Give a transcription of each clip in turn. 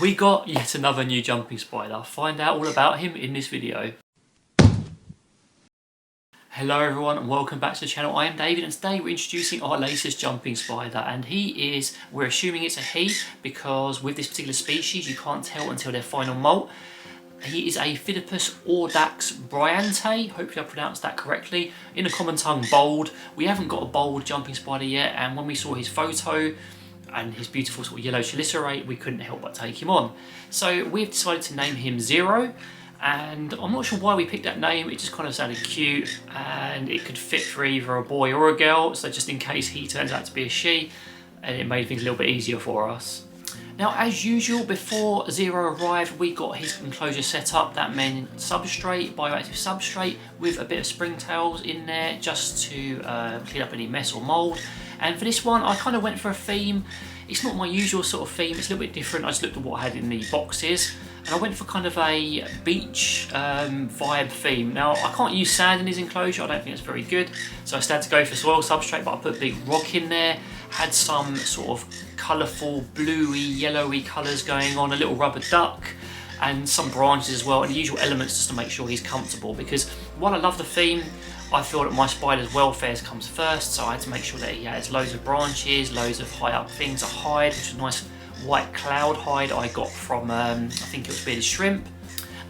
We got yet another new jumping spider. Find out all about him in this video. Hello everyone and welcome back to the channel. I am David and today we're introducing our latest jumping spider, and he is, we're assuming it's a he because with this particular species you can't tell until their final molt. He is a Phidippus audax bryante, hopefully I pronounced that correctly. In the common tongue, bold. We haven't got a bold jumping spider yet, and when we saw his photo and his beautiful sort of yellow chelicerae, we couldn't help but take him on. So we've decided to name him Zero, and I'm not sure why we picked that name. It just kind of sounded cute and it could fit for either a boy or a girl, so just in case he turns out to be a she, and it made things a little bit easier for us. Now, as usual, before Zero arrived, we got his enclosure set up. That meant substrate, bioactive substrate, with a bit of springtails in there just to clean up any mess or mould. And for this one, I kind of went for a theme. It's not my usual sort of theme, it's a little bit different. I just looked at what I had in the boxes, and I went for kind of a beach vibe theme. Now, I can't use sand in his enclosure, I don't think it's very good, so I had to go for soil substrate, but I put a big rock in there, had some sort of colourful bluey, yellowy colours going on, a little rubber duck, and some branches as well, and the usual elements just to make sure he's comfortable, because while I love the theme, I feel that my spider's welfare comes first, so I had to make sure that he has loads of branches, loads of high up things to hide, which is a nice white cloud hide I got from, I think it was Bearded Shrimp,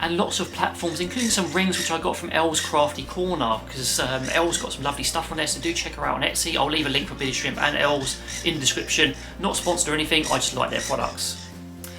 and lots of platforms, including some rings which I got from Elle's Crafty Corner, because Elle's got some lovely stuff on there, so do check her out on Etsy. I'll leave a link for Bearded Shrimp and Elle's in the description. Not sponsored or anything, I just like their products.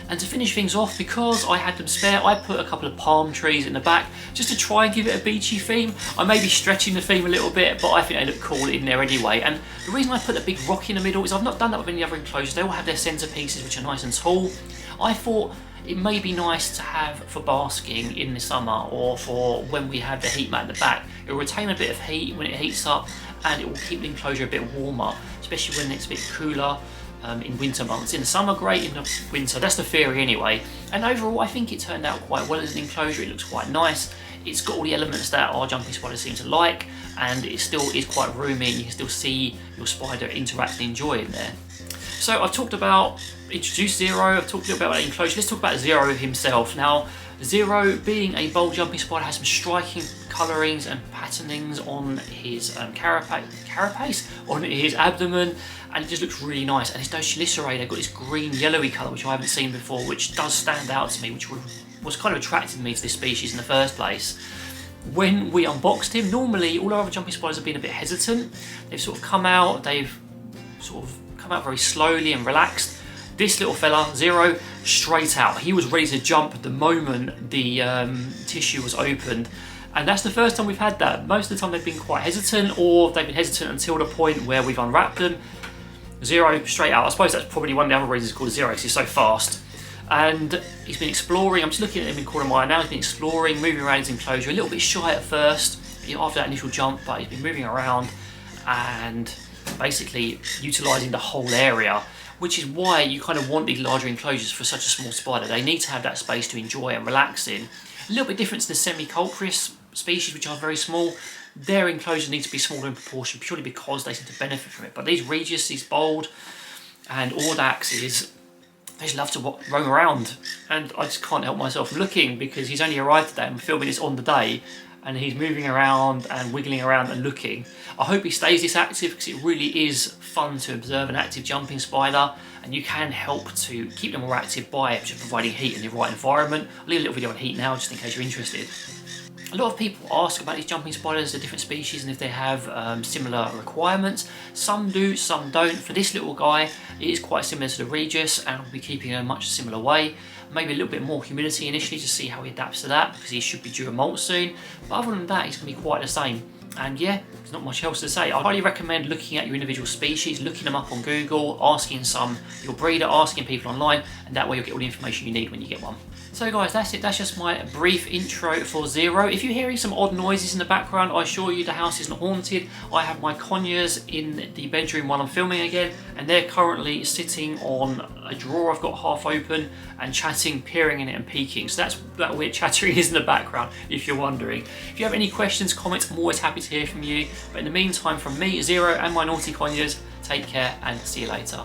And to finish things off, because I had them spare, I put a couple of palm trees in the back just to try and give it a beachy theme. I may be stretching the theme a little bit, but I think they look cool in there anyway. And the reason I put a big rock in the middle is I've not done that with any other enclosures. They all have their centerpieces which are nice and tall. I thought it may be nice to have for basking in the summer, or for when we have the heat mat at the back. It will retain a bit of heat when it heats up, and it will keep the enclosure a bit warmer, especially when it's a bit cooler. In winter months. In the summer, great. In the winter, that's the theory anyway. And overall, I think it turned out quite well as an enclosure. It looks quite nice. It's got all the elements that our jumping spiders seem to like, and it still is quite roomy. You can still see your spider interact and enjoy in there. So I've talked about introduced Zero. I've talked a little bit about enclosure. Let's talk about Zero himself. Now, Zero, being a bold jumping spider, has some striking colourings and patternings on his carapace, on his abdomen, and it just looks really nice. And his those chelicerae, they've got this green yellowy colour which I haven't seen before, which does stand out to me, which was kind of attracting me to this species in the first place. When we unboxed him, normally all our other jumping spiders have been a bit hesitant. They've sort of come out, very slowly and relaxed. This little fella, Zero, straight out. He was ready to jump the moment the tissue was opened. And that's the first time we've had that. Most of the time they've been quite hesitant, or they've been hesitant until the point where we've unwrapped them. Zero, straight out. I suppose that's probably one of the other reasons it's called Zero, because he's so fast. And he's been exploring. I'm just looking at him in corner of my eye now. He's been exploring, moving around his enclosure. A little bit shy at first, after that initial jump, but he's been moving around and basically utilising the whole area, which is why you kind of want these larger enclosures for such a small spider. They need to have that space to enjoy and relax in. A little bit different to the Semicupreus species, which are very small. Their enclosures need to be smaller in proportion purely because they seem to benefit from it. But these regius, these bold and audaxes, they just love to roam around, and I just can't help myself from looking, because he's only arrived today. I'm filming this on the day, and he's moving around and wiggling around and looking. I hope he stays this active, because it really is fun to observe an active jumping spider, and you can help to keep them more active by just providing heat in the right environment. I'll leave a little video on heat now, just in case you're interested. A lot of people ask about these jumping spiders, the different species, and if they have similar requirements. Some do, some don't. For this little guy, it is quite similar to the regius, and we'll be keeping it in a much similar way. Maybe a little bit more humidity initially to see how he adapts to that, because he should be due a molt soon. But other than that, he's going to be quite the same. And yeah, there's not much else to say. I highly recommend looking at your individual species, looking them up on Google, asking your breeder, asking people online, and that way you'll get all the information you need when you get one. So guys, that's it. That's just my brief intro for Zero. If you're hearing some odd noises in the background, I assure you the house isn't haunted. I have my conures in the bedroom while I'm filming again, and they're currently sitting on a drawer I've got half open and chatting, peering in it and peeking. So that's that weird chattering is in the background, if you're wondering. If you have any questions, comments, I'm always happy to hear from you. But in the meantime, from me, Zero, and my naughty conures, take care and see you later.